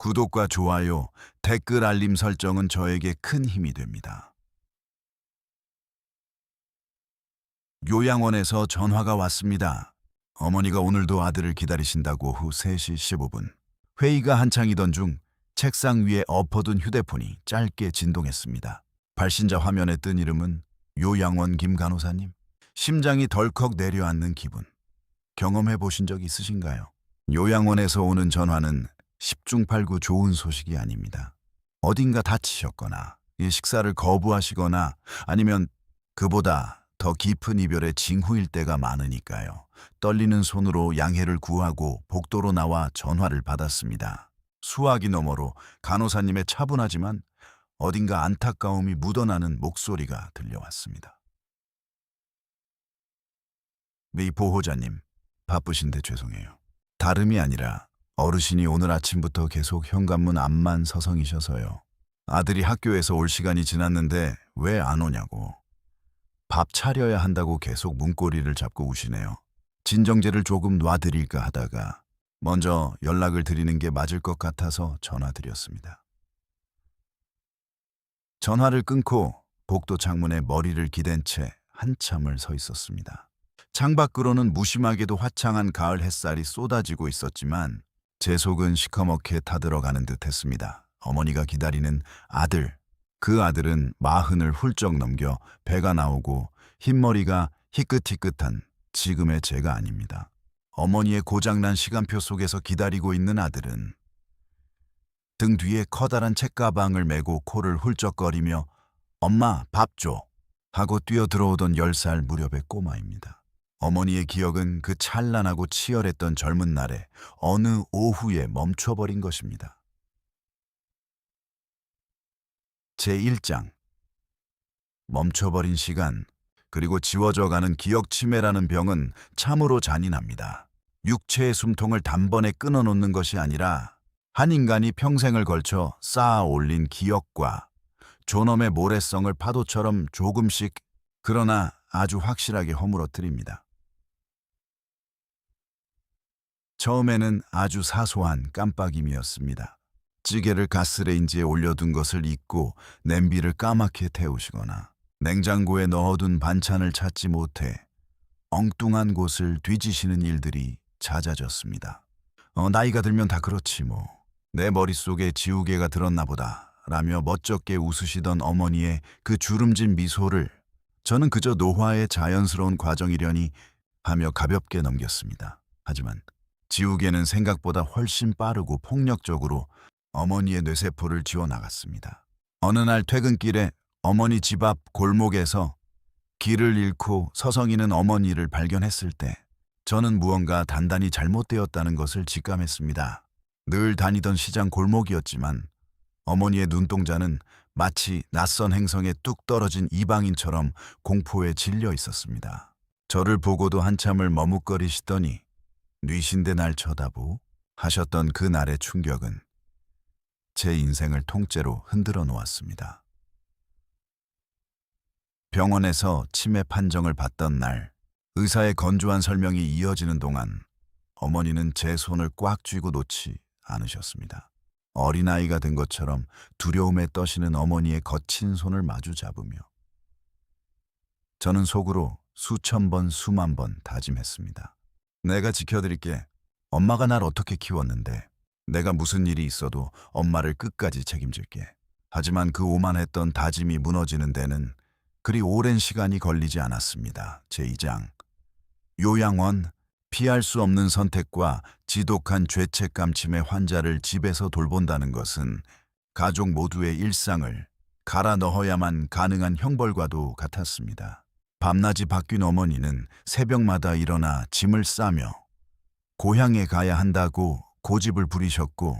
구독과 좋아요, 댓글 알림 설정은 저에게 큰 힘이 됩니다. 요양원에서 전화가 왔습니다. 어머니가 오늘도 아들을 기다리신다고 후 3시 15분. 회의가 한창이던 중 책상 위에 엎어둔 휴대폰이 짧게 진동했습니다. 발신자 화면에 뜬 이름은 요양원 김 간호사님. 심장이 덜컥 내려앉는 기분. 경험해 보신 적 있으신가요? 요양원에서 오는 전화는 10중 8구 좋은 소식이 아닙니다. 어딘가 다치셨거나 식사를 거부하시거나 아니면 그보다 더 깊은 이별의 징후일 때가 많으니까요. 떨리는 손으로 양해를 구하고 복도로 나와 전화를 받았습니다. 수화기 너머로 간호사님의 차분하지만 어딘가 안타까움이 묻어나는 목소리가 들려왔습니다. 미 보호자님, 바쁘신데 죄송해요. 다름이 아니라 어르신이 오늘 아침부터 계속 현관문 앞만 서성이셔서요. 아들이 학교에서 올 시간이 지났는데 왜 안 오냐고. 밥 차려야 한다고 계속 문고리를 잡고 우시네요. 진정제를 조금 놔드릴까 하다가 먼저 연락을 드리는 게 맞을 것 같아서 전화드렸습니다. 전화를 끊고 복도 창문에 머리를 기댄 채 한참을 서 있었습니다. 창밖으로는 무심하게도 화창한 가을 햇살이 쏟아지고 있었지만 제 속은 시커멓게 타들어가는 듯했습니다. 어머니가 기다리는 아들, 그 아들은 40을 훌쩍 넘겨 배가 나오고 흰머리가 희끗희끗한 지금의 제가 아닙니다. 어머니의 고장난 시간표 속에서 기다리고 있는 아들은 등 뒤에 커다란 책가방을 메고 코를 훌쩍거리며 엄마 밥 줘 하고 뛰어들어오던 10살 무렵의 꼬마입니다. 어머니의 기억은 그 찬란하고 치열했던 젊은 날에 어느 오후에 멈춰버린 것입니다. 제1장 멈춰버린 시간, 그리고 지워져가는 기억 치매라는 병은 참으로 잔인합니다. 육체의 숨통을 단번에 끊어놓는 것이 아니라 한 인간이 평생을 걸쳐 쌓아 올린 기억과 존엄의 모래성을 파도처럼 조금씩, 그러나 아주 확실하게 허물어뜨립니다. 처음에는 아주 사소한 깜빡임이었습니다. 찌개를 가스레인지에 올려둔 것을 잊고 냄비를 까맣게 태우시거나 냉장고에 넣어둔 반찬을 찾지 못해 엉뚱한 곳을 뒤지시는 일들이 잦아졌습니다. 나이가 들면 다 그렇지 뭐. 내 머릿속에 지우개가 들었나 보다 라며 멋쩍게 웃으시던 어머니의 그 주름진 미소를 저는 그저 노화의 자연스러운 과정이려니 하며 가볍게 넘겼습니다. 하지만 지우개는 생각보다 훨씬 빠르고 폭력적으로 어머니의 뇌세포를 지워나갔습니다. 어느 날 퇴근길에 어머니 집 앞 골목에서 길을 잃고 서성이는 어머니를 발견했을 때 저는 무언가 단단히 잘못되었다는 것을 직감했습니다. 늘 다니던 시장 골목이었지만 어머니의 눈동자는 마치 낯선 행성에 뚝 떨어진 이방인처럼 공포에 질려 있었습니다. 저를 보고도 한참을 머뭇거리시더니 뉘신데 날 쳐다보 하셨던 그 날의 충격은 제 인생을 통째로 흔들어 놓았습니다. 병원에서 치매 판정을 받던 날, 의사의 건조한 설명이 이어지는 동안 어머니는 제 손을 꽉 쥐고 놓지 않으셨습니다. 어린아이가 된 것처럼 두려움에 떠시는 어머니의 거친 손을 마주 잡으며 저는 속으로 수천 번 수만 번 다짐했습니다. 내가 지켜드릴게. 엄마가 날 어떻게 키웠는데 내가 무슨 일이 있어도 엄마를 끝까지 책임질게. 하지만 그 오만했던 다짐이 무너지는 데는 그리 오랜 시간이 걸리지 않았습니다. 제2장 요양원, 피할 수 없는 선택과 지독한 죄책감 치매 환자를 집에서 돌본다는 것은 가족 모두의 일상을 갈아 넣어야만 가능한 형벌과도 같았습니다. 밤낮이 바뀐 어머니는 새벽마다 일어나 짐을 싸며 고향에 가야 한다고 고집을 부리셨고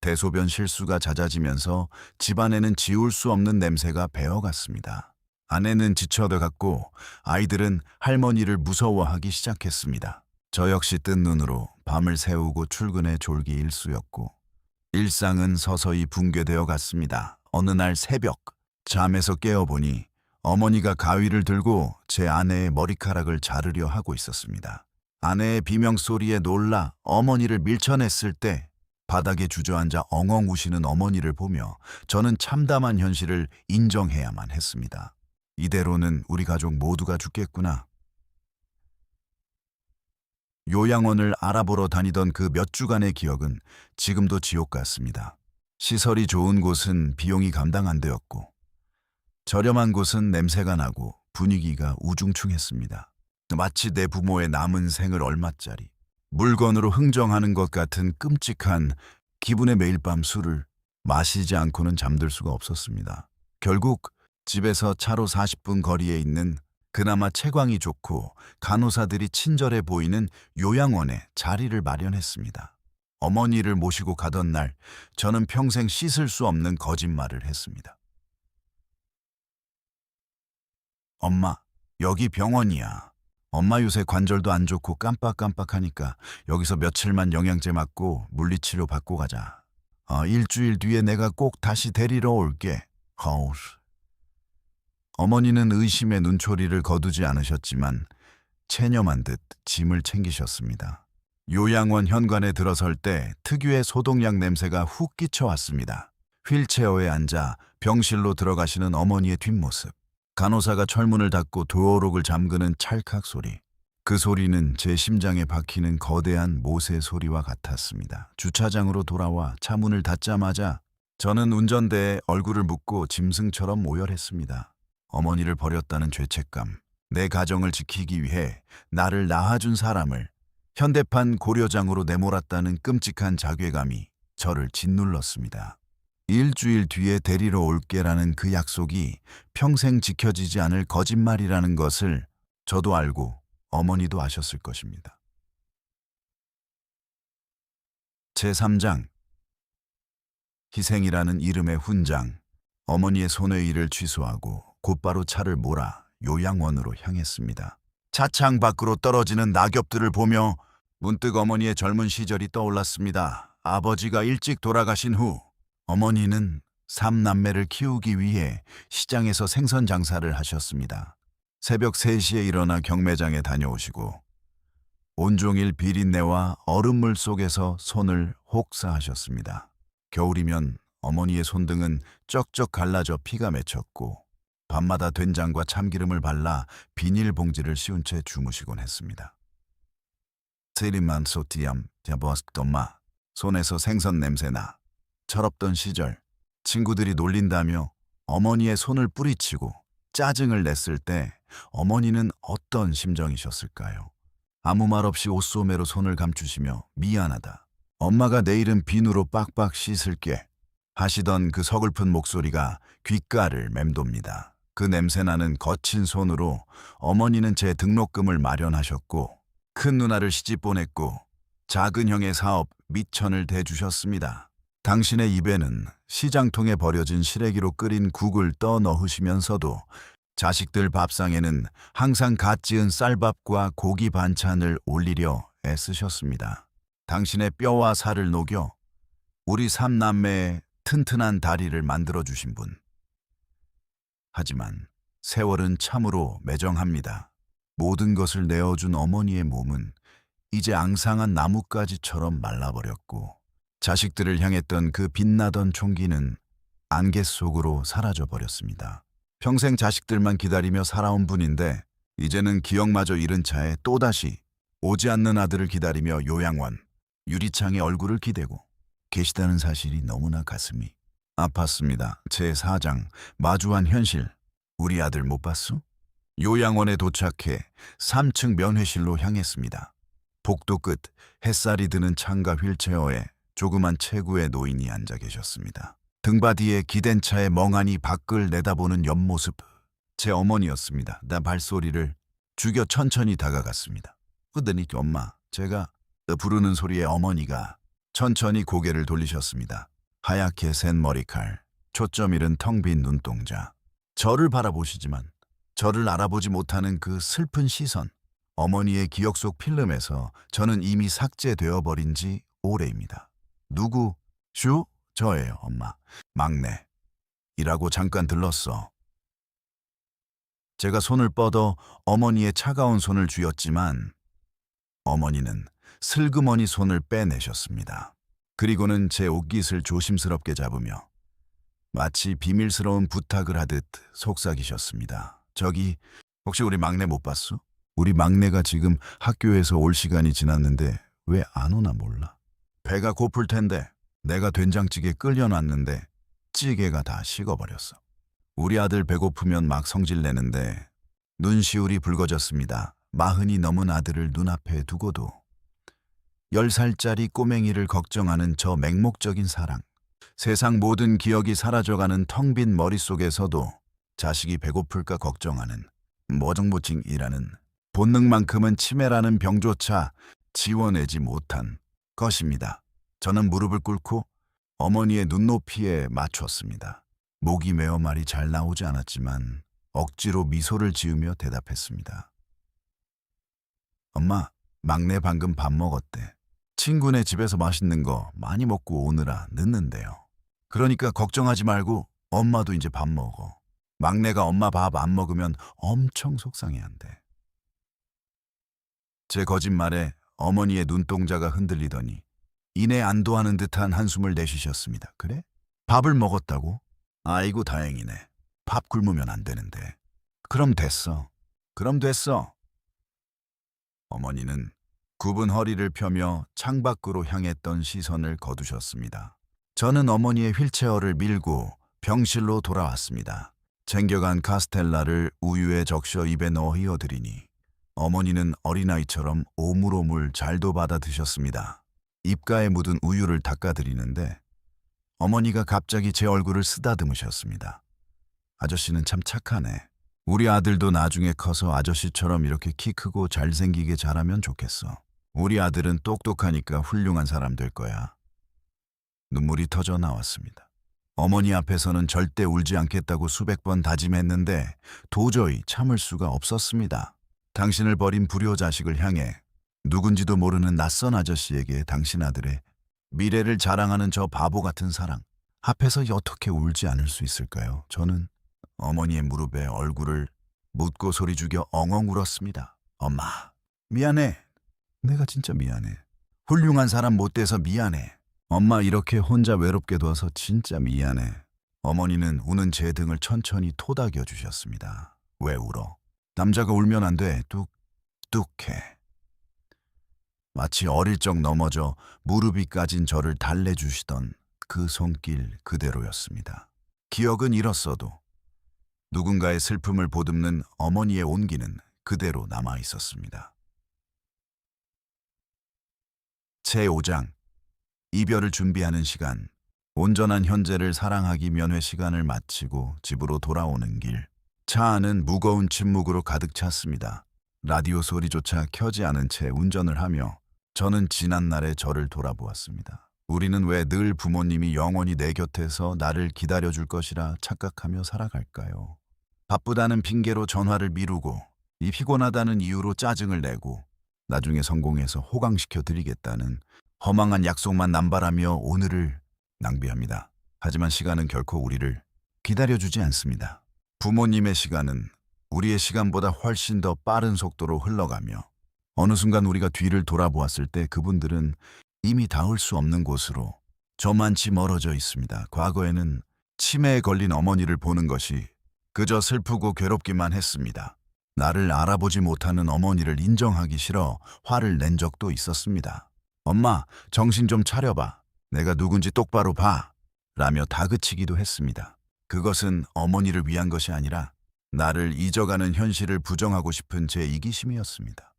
대소변 실수가 잦아지면서 집안에는 지울 수 없는 냄새가 배어갔습니다. 아내는 지쳐들어갔고 아이들은 할머니를 무서워하기 시작했습니다. 저 역시 뜬 눈으로 밤을 새우고 출근해 졸기 일쑤였고 일상은 서서히 붕괴되어 갔습니다. 어느 날 새벽 잠에서 깨어보니 어머니가 가위를 들고 제 아내의 머리카락을 자르려 하고 있었습니다. 아내의 비명소리에 놀라 어머니를 밀쳐냈을 때 바닥에 주저앉아 엉엉 우시는 어머니를 보며 저는 참담한 현실을 인정해야만 했습니다. 이대로는 우리 가족 모두가 죽겠구나. 요양원을 알아보러 다니던 그 몇 주간의 기억은 지금도 지옥 같습니다. 시설이 좋은 곳은 비용이 감당 안 되었고, 저렴한 곳은 냄새가 나고 분위기가 우중충했습니다. 마치 내 부모의 남은 생을 얼마짜리 물건으로 흥정하는 것 같은 끔찍한 기분의 매일 밤 술을 마시지 않고는 잠들 수가 없었습니다. 결국 집에서 차로 40분 거리에 있는 그나마 채광이 좋고 간호사들이 친절해 보이는 요양원에 자리를 마련했습니다. 어머니를 모시고 가던 날 저는 평생 씻을 수 없는 거짓말을 했습니다. 엄마, 여기 병원이야. 엄마 요새 관절도 안 좋고 깜빡깜빡하니까 여기서 며칠만 영양제 맞고 물리치료 받고 가자. 일주일 뒤에 내가 꼭 다시 데리러 올게. 허우. 어머니는 의심의 눈초리를 거두지 않으셨지만 체념한 듯 짐을 챙기셨습니다. 요양원 현관에 들어설 때 특유의 소독약 냄새가 훅 끼쳐왔습니다. 휠체어에 앉아 병실로 들어가시는 어머니의 뒷모습. 간호사가 철문을 닫고 도어록을 잠그는 찰칵 소리. 그 소리는 제 심장에 박히는 거대한 못의 소리와 같았습니다. 주차장으로 돌아와 차 문을 닫자마자 저는 운전대에 얼굴을 묻고 짐승처럼 오열했습니다. 어머니를 버렸다는 죄책감, 내 가정을 지키기 위해 나를 낳아준 사람을 현대판 고려장으로 내몰았다는 끔찍한 자괴감이 저를 짓눌렀습니다. 일주일 뒤에 데리러 올게라는 그 약속이 평생 지켜지지 않을 거짓말이라는 것을 저도 알고 어머니도 아셨을 것입니다. 제3장 희생이라는 이름의 훈장. 어머니의 손의 일을 취소하고 곧바로 차를 몰아 요양원으로 향했습니다. 차창 밖으로 떨어지는 낙엽들을 보며 문득 어머니의 젊은 시절이 떠올랐습니다. 아버지가 일찍 돌아가신 후 어머니는 3남매를 키우기 위해 시장에서 생선 장사를 하셨습니다. 새벽 3시에 일어나 경매장에 다녀오시고 온종일 비린내와 얼음물 속에서 손을 혹사하셨습니다. 겨울이면 어머니의 손등은 쩍쩍 갈라져 피가 맺혔고 밤마다 된장과 참기름을 발라 비닐봉지를 씌운 채 주무시곤 했습니다. 세리만 소티암 디아버스tom마 손에서 생선 냄새나 철없던 시절 친구들이 놀린다며 어머니의 손을 뿌리치고 짜증을 냈을 때 어머니는 어떤 심정이셨을까요? 아무 말 없이 옷소매로 손을 감추시며 미안하다. 엄마가 내일은 비누로 빡빡 씻을게. 하시던 그 서글픈 목소리가 귓가를 맴돕니다. 그 냄새나는 거친 손으로 어머니는 제 등록금을 마련하셨고 큰 누나를 시집 보냈고 작은 형의 사업 미천을 대주셨습니다. 당신의 입에는 시장통에 버려진 시래기로 끓인 국을 떠 넣으시면서도 자식들 밥상에는 항상 갓 지은 쌀밥과 고기 반찬을 올리려 애쓰셨습니다. 당신의 뼈와 살을 녹여 우리 3남매의 튼튼한 다리를 만들어주신 분. 하지만 세월은 참으로 매정합니다. 모든 것을 내어준 어머니의 몸은 이제 앙상한 나뭇가지처럼 말라버렸고 자식들을 향했던 그 빛나던 총기는 안개 속으로 사라져버렸습니다. 평생 자식들만 기다리며 살아온 분인데 이제는 기억마저 잃은 차에 또다시 오지 않는 아들을 기다리며 요양원, 유리창에 얼굴을 기대고 계시다는 사실이 너무나 가슴이 아팠습니다. 제4장 마주한 현실. 우리 아들 못 봤어? 요양원에 도착해 3층 면회실로 향했습니다. 복도 끝 햇살이 드는 창가 휠체어에 조그만 체구의 노인이 앉아 계셨습니다. 등받이에 기댄 차에 멍하니 밖을 내다보는 옆모습. 제 어머니였습니다. 나 발소리를 죽여 천천히 다가갔습니다. 그러더니 엄마, 제가 부르는 소리에 어머니가 천천히 고개를 돌리셨습니다. 하얗게 센 머리칼, 초점 잃은 텅 빈 눈동자. 저를 바라보시지만 저를 알아보지 못하는 그 슬픈 시선. 어머니의 기억 속 필름에서 저는 이미 삭제되어 버린 지 오래입니다. 누구? 슈? 저예요, 엄마. 막내. 이라고 잠깐 들렀어. 제가 손을 뻗어 어머니의 차가운 손을 쥐었지만 어머니는 슬그머니 손을 빼내셨습니다. 그리고는 제 옷깃을 조심스럽게 잡으며 마치 비밀스러운 부탁을 하듯 속삭이셨습니다. 저기, 혹시 우리 막내 못 봤어? 우리 막내가 지금 학교에서 올 시간이 지났는데 왜 안 오나 몰라. 배가 고플 텐데 내가 된장찌개 끓여놨는데 찌개가 다 식어버렸어. 우리 아들 배고프면 막 성질 내는데 눈시울이 붉어졌습니다. 40이 넘은 아들을 눈앞에 두고도 10살짜리 꼬맹이를 걱정하는 저 맹목적인 사랑. 세상 모든 기억이 사라져가는 텅 빈 머릿속에서도 자식이 배고플까 걱정하는 머정보칭이라는 본능만큼은 치매라는 병조차 지워내지 못한 것입니다. 저는 무릎을 꿇고 어머니의 눈높이에 맞췄습니다. 목이 메어 말이 잘 나오지 않았지만 억지로 미소를 지으며 대답했습니다. 엄마, 막내 방금 밥 먹었대. 친구네 집에서 맛있는 거 많이 먹고 오느라 늦는데요. 그러니까 걱정하지 말고 엄마도 이제 밥 먹어. 막내가 엄마 밥 안 먹으면 엄청 속상해한대. 제 거짓말에 어머니의 눈동자가 흔들리더니 이내 안도하는 듯한 한숨을 내쉬셨습니다. 그래? 밥을 먹었다고? 아이고 다행이네. 밥 굶으면 안 되는데. 그럼 됐어. 그럼 됐어. 어머니는 굽은 허리를 펴며 창밖으로 향했던 시선을 거두셨습니다. 저는 어머니의 휠체어를 밀고 병실로 돌아왔습니다. 챙겨간 카스텔라를 우유에 적셔 입에 넣어 휘어드리니 어머니는 어린아이처럼 오물오물 잘도 받아 드셨습니다. 입가에 묻은 우유를 닦아드리는데 어머니가 갑자기 제 얼굴을 쓰다듬으셨습니다. 아저씨는 참 착하네. 우리 아들도 나중에 커서 아저씨처럼 이렇게 키 크고 잘생기게 자라면 좋겠어. 우리 아들은 똑똑하니까 훌륭한 사람 될 거야. 눈물이 터져 나왔습니다. 어머니 앞에서는 절대 울지 않겠다고 수백 번 다짐했는데 도저히 참을 수가 없었습니다. 당신을 버린 불효자식을 향해 누군지도 모르는 낯선 아저씨에게 당신 아들의 미래를 자랑하는 저 바보 같은 사랑. 앞에서 어떻게 울지 않을 수 있을까요? 저는 어머니의 무릎에 얼굴을 묻고 소리 죽여 엉엉 울었습니다. 엄마, 미안해. 내가 진짜 미안해. 훌륭한 사람 못 돼서 미안해. 엄마 이렇게 혼자 외롭게 둬서 진짜 미안해. 어머니는 우는 제 등을 천천히 토닥여 주셨습니다. 왜 울어? 남자가 울면 안 돼. 뚝뚝해. 마치 어릴 적 넘어져 무릎이 까진 저를 달래주시던 그 손길 그대로였습니다. 기억은 잃었어도 누군가의 슬픔을 보듬는 어머니의 온기는 그대로 남아 있었습니다. 제5장 이별을 준비하는 시간. 온전한 현재를 사랑하기 면회 시간을 마치고 집으로 돌아오는 길. 차 안은 무거운 침묵으로 가득 찼습니다. 라디오 소리조차 켜지 않은 채 운전을 하며 저는 지난날의 저를 돌아보았습니다. 우리는 왜 늘 부모님이 영원히 내 곁에서 나를 기다려줄 것이라 착각하며 살아갈까요? 바쁘다는 핑계로 전화를 미루고 이 피곤하다는 이유로 짜증을 내고 나중에 성공해서 호강시켜 드리겠다는 허망한 약속만 남발하며 오늘을 낭비합니다. 하지만 시간은 결코 우리를 기다려주지 않습니다. 부모님의 시간은 우리의 시간보다 훨씬 더 빠른 속도로 흘러가며 어느 순간 우리가 뒤를 돌아보았을 때 그분들은 이미 닿을 수 없는 곳으로 저만치 멀어져 있습니다. 과거에는 치매에 걸린 어머니를 보는 것이 그저 슬프고 괴롭기만 했습니다. 나를 알아보지 못하는 어머니를 인정하기 싫어 화를 낸 적도 있었습니다. 엄마, 정신 좀 차려봐. 내가 누군지 똑바로 봐. 라며 다그치기도 했습니다. 그것은 어머니를 위한 것이 아니라 나를 잊어가는 현실을 부정하고 싶은 제 이기심이었습니다.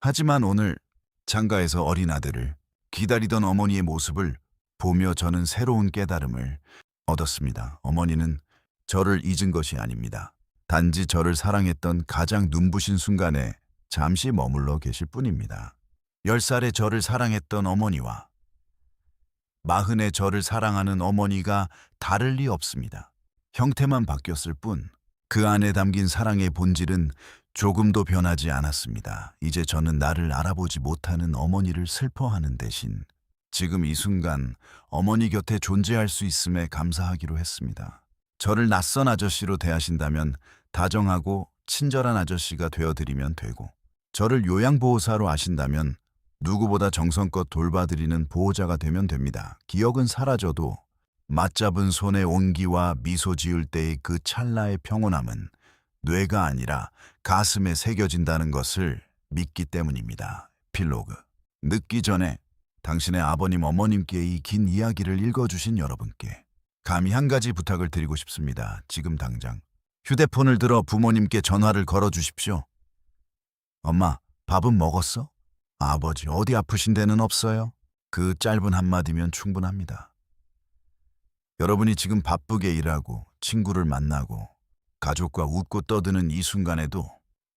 하지만 오늘 장가에서 어린 아들을 기다리던 어머니의 모습을 보며 저는 새로운 깨달음을 얻었습니다. 어머니는 저를 잊은 것이 아닙니다. 단지 저를 사랑했던 가장 눈부신 순간에 잠시 머물러 계실 뿐입니다. 10살의 저를 사랑했던 어머니와 40의 저를 사랑하는 어머니가 다를 리 없습니다. 형태만 바뀌었을 뿐 그 안에 담긴 사랑의 본질은 조금도 변하지 않았습니다. 이제 저는 나를 알아보지 못하는 어머니를 슬퍼하는 대신 지금 이 순간 어머니 곁에 존재할 수 있음에 감사하기로 했습니다. 저를 낯선 아저씨로 대하신다면 다정하고 친절한 아저씨가 되어드리면 되고 저를 요양보호사로 아신다면 누구보다 정성껏 돌봐드리는 보호자가 되면 됩니다. 기억은 사라져도 맞잡은 손의 온기와 미소 지을 때의 그 찰나의 평온함은 뇌가 아니라 가슴에 새겨진다는 것을 믿기 때문입니다. 필로그. 늦기 전에 당신의 아버님 어머님께 이 긴 이야기를 읽어주신 여러분께 감히 한 가지 부탁을 드리고 싶습니다. 지금 당장 휴대폰을 들어 부모님께 전화를 걸어 주십시오. 엄마, 밥은 먹었어? 아버지, 어디 아프신 데는 없어요? 그 짧은 한마디면 충분합니다. 여러분이 지금 바쁘게 일하고 친구를 만나고 가족과 웃고 떠드는 이 순간에도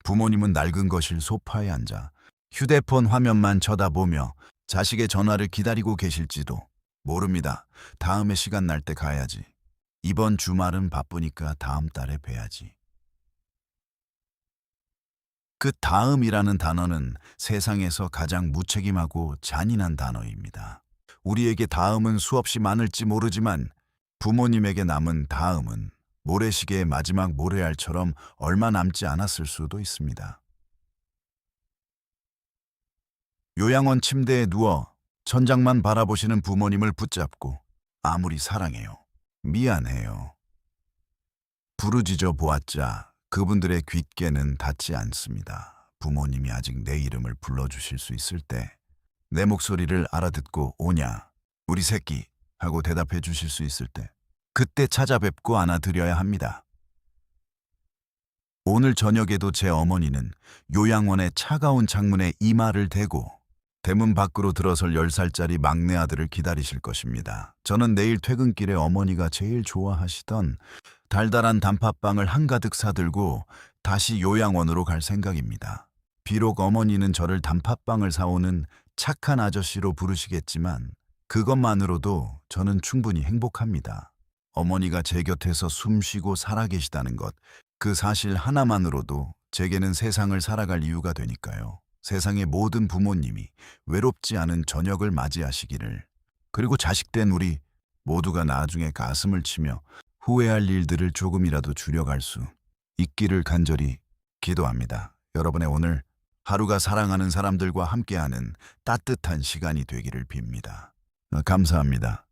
부모님은 낡은 거실 소파에 앉아 휴대폰 화면만 쳐다보며 자식의 전화를 기다리고 계실지도 모릅니다. 다음에 시간 날 때 가야지. 이번 주말은 바쁘니까 다음 달에 뵈야지. 그 다음이라는 단어는 세상에서 가장 무책임하고 잔인한 단어입니다. 우리에게 다음은 수없이 많을지 모르지만 부모님에게 남은 다음은 모래시계의 마지막 모래알처럼 얼마 남지 않았을 수도 있습니다. 요양원 침대에 누워 천장만 바라보시는 부모님을 붙잡고 아무리 사랑해요, 미안해요, 부르짖어 보았자 그분들의 귓게는 닿지 않습니다. 부모님이 아직 내 이름을 불러주실 수 있을 때 내 목소리를 알아듣고 오냐, 우리 새끼 하고 대답해 주실 수 있을 때 그때 찾아뵙고 안아드려야 합니다. 오늘 저녁에도 제 어머니는 요양원의 차가운 창문에 이마를 대고 대문 밖으로 들어설 10살짜리 막내 아들을 기다리실 것입니다. 저는 내일 퇴근길에 어머니가 제일 좋아하시던 달달한 단팥빵을 한가득 사들고 다시 요양원으로 갈 생각입니다. 비록 어머니는 저를 단팥빵을 사오는 착한 아저씨로 부르시겠지만 그것만으로도 저는 충분히 행복합니다. 어머니가 제 곁에서 숨쉬고 살아계시다는 것, 그 사실 하나만으로도 제게는 세상을 살아갈 이유가 되니까요. 세상의 모든 부모님이 외롭지 않은 저녁을 맞이하시기를, 그리고 자식된 우리 모두가 나중에 가슴을 치며 후회할 일들을 조금이라도 줄여갈 수 있기를 간절히 기도합니다. 여러분의 오늘 하루가 사랑하는 사람들과 함께하는 따뜻한 시간이 되기를 빕니다. 감사합니다.